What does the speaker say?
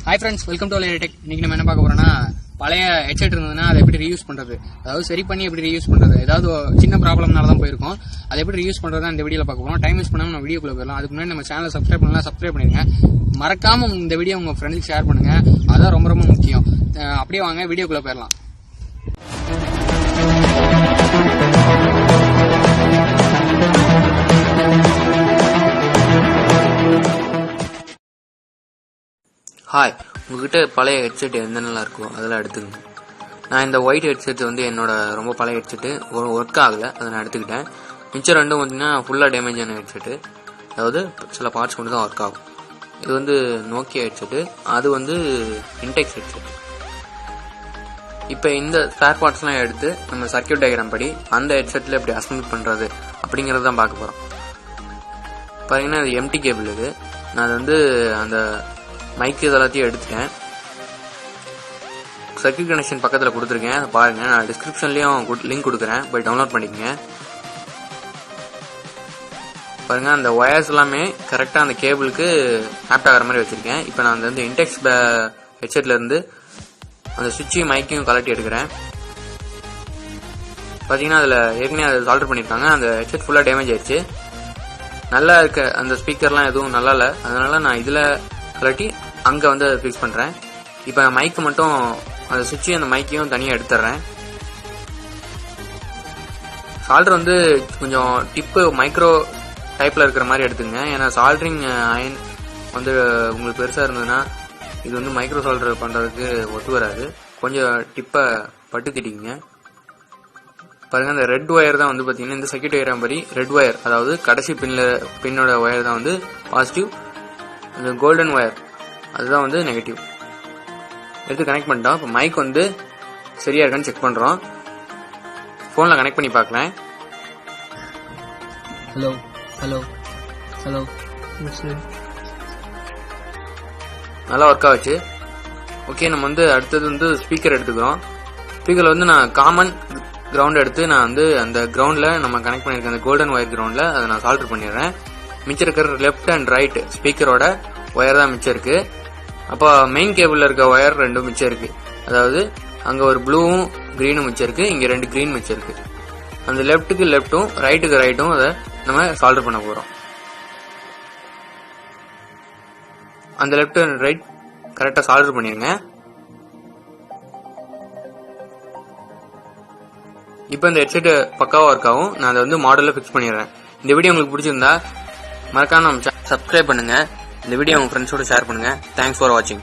Hi friends, welcome to LaTeX. இன்னைக்கு நம்ம என்ன பார்க்க போறோம்னா, பழைய ஹெட்செட் இருந்ததுன்னா அதை எப்படி ரீயூஸ் பண்றது, அதாவது சரி பண்ணி எப்படி ரீயூஸ் பண்றது, ஏதாவது சின்ன ப்ராப்ளம்னால தான் போயிருக்கோம், அதை எப்படி ரீயூஸ் பண்றதா இந்த வீடியோல பார்க்க போறோம். டைம் யூஸ் பண்ணாம நம்ம வீடியோக்குள்ள போயிடலாம். அதுக்கு முன்னாடி நம்ம சேனலை சப்ஸ்கிரைப் பண்ணலாம், சப்ஸ்கிரைப் பண்ணிருங்க. மறக்காம இந்த வீடியோ உங்க ஃப்ரெண்ட்ஸ்க்கு ஷேர் பண்ணுங்க, அதான் ரொம்ப ரொம்ப முக்கியம். அப்படியே வாங்க வீடியோக்குள்ள போயிடலாம். ஹாய், உங்ககிட்ட பழைய ஹெட்செட் எந்த நல்லா இருக்கோ அதெல்லாம் எடுத்துக்கங்க. நான் இந்த ஒயிட் ஹெட்செட் வந்து என்னோட ரொம்ப பழைய ஹெட்செட்டு, ஒர்க் ஆகலை, அதை நான் எடுத்துக்கிட்டேன். மிச்சம் ரெண்டும் பார்த்தீங்கன்னா ஃபுல்லாக டேமேஜ் ஆன ஹெட்செட்டு, அதாவது சில பார்ட்ஸ் கொண்டு தான் ஒர்க் ஆகும். இது வந்து நோக்கியா ஹெட்செட்டு, அது வந்து இன்டெக்ஸ் ஹெட்செட். இப்போ இந்த ஸ்பேர் பார்ட்ஸ்லாம் எடுத்து நம்ம சர்க்யூட் டயக்ராம் படி அந்த ஹெட்செட்டில் எப்படி அசம்பிள் பண்ணுறது அப்படிங்கிறது தான் பார்க்க போகிறோம். பார்த்தீங்கன்னா இது எம்டி கேபிள். இது நான் அது வந்து அந்த மைக் இதெல்லாத்தையும் எடுத்துட்டேன். சர்க்யூட் கனெக்ஷன் பக்கத்தில் கொடுத்துருக்கேன், அதை பாருங்க. நான் டிஸ்கிரிப்ஷன்லேயும் லிங்க் கொடுக்குறேன், போய் டவுன்லோட் பண்ணிக்கங்க. பாருங்க, அந்த ஒயர்ஸ் எல்லாமே கரெக்டாக அந்த கேபிளுக்கு ஆப்ட் ஆகிற மாதிரி வச்சிருக்கேன். இப்போ நான் அந்த இன்டெக்ஸ் ஹெட்செட்ல இருந்து அந்த சுவிட்சையும் மைக்கையும் கலட்டி எடுக்கிறேன். பார்த்தீங்கன்னா அதில் ஏற்கனவே அதை சால்டர் பண்ணியிருக்காங்க. அந்த ஹெட்செட் ஃபுல்லாக டேமேஜ் ஆயிடுச்சு. நல்லா இருக்க அந்த ஸ்பீக்கர்லாம் எதுவும் நல்லா இல்லை, அதனால நான் இதில் கலட்டி அங்கே வந்து அதை ஃபிக்ஸ் பண்ணுறேன். இப்போ மைக்கு மட்டும் அந்த சுவிட்சையும் அந்த மைக்கையும் தனியாக எடுத்துடுறேன். சால்டர் வந்து கொஞ்சம் டிப்பு மைக்ரோ டைப்பில் இருக்கிற மாதிரி எடுத்துங்க. ஏன்னா சால்டரிங் அயன் வந்து உங்களுக்கு பெருசாக இருந்ததுன்னா இது வந்து மைக்ரோ சால்டர் பண்ணுறதுக்கு ஒத்து வராது. கொஞ்சம் டிப்பை பட்டு திட்டிங்க. பாருங்க, அந்த ரெட் ஒயர் தான் வந்து பார்த்தீங்கன்னா இந்த சர்க்யூட் டயக்ராம் படி ரெட் ஒயர், அதாவது கடைசி பின்னோட ஒயர் தான் வந்து பாசிட்டிவ். அந்த கோல்டன் ஒயர் அதுதான் வந்து நெகட்டிவ். எடுத்து கனெக்ட் பண்ணிட்டோம். இப்போ மைக் வந்து சரியா இருக்கான்னு செக் பண்றோம். போன்ல கனெக்ட் பண்ணி பார்க்கலாம். ஹலோ ஹலோ ஹலோ, நல்லா ஒர்க் ஆச்சு. ஓகே, நம்ம வந்து அடுத்தது வந்து ஸ்பீக்கர் எடுத்துக்கிறோம். ஸ்பீக்கர்ல வந்து நான் காமன் கிரவுண்ட் எடுத்து நான் வந்து அந்த கிரவுண்ட்ல நம்ம கனெக்ட் பண்ணிருக்கேன், அந்த கோல்டன் ஒயர் கிரவுண்ட்ல அதை நான் சால்டர் பண்ணிடுறேன். மிச்சம் இருக்கிற லெஃப்ட் அண்ட் ரைட் ஸ்பீக்கரோட ஒயர் தான் மிச்சம் இருக்கு. அப்போ மெயின் கேபிள்ல இருக்க ஒயர் ரெண்டும் மிச்சம் இருக்கு. அதாவது அங்க ஒரு ப்ளூவும் கிரீனும் மிச்சம் இருக்கு, இங்க 2 கிரீன் மிச்சம் இருக்கு. அந்த லெஃப்ட்டுக்கு லெஃப்ட்டும் ரைட்டுக்கு ரைட்டும் அதை நம்ம சால்டர் பண்ண போறோம். அந்த லெஃப்ட் அண்ட் ரைட் கரெக்டா சால்டர் பண்ணிருங்க. இப்போ இந்த ஹெட்செட் பக்காவா ஒர்க் ஆகும். நான் அதை வந்து மாடல்ல ஃபிக்ஸ் பண்ணிடுறேன். இந்த வீடியோ உங்களுக்கு பிடிச்சிருந்தா மறக்காம நம்ம சப்ஸ்கிரைப் பண்ணுங்க. இந்த வீடியோ உங்க ஃப்ரெண்ட்ஸோட ஷேர் பண்ணுங்க. தேங்க்ஸ் ஃபார் வாட்சிங்.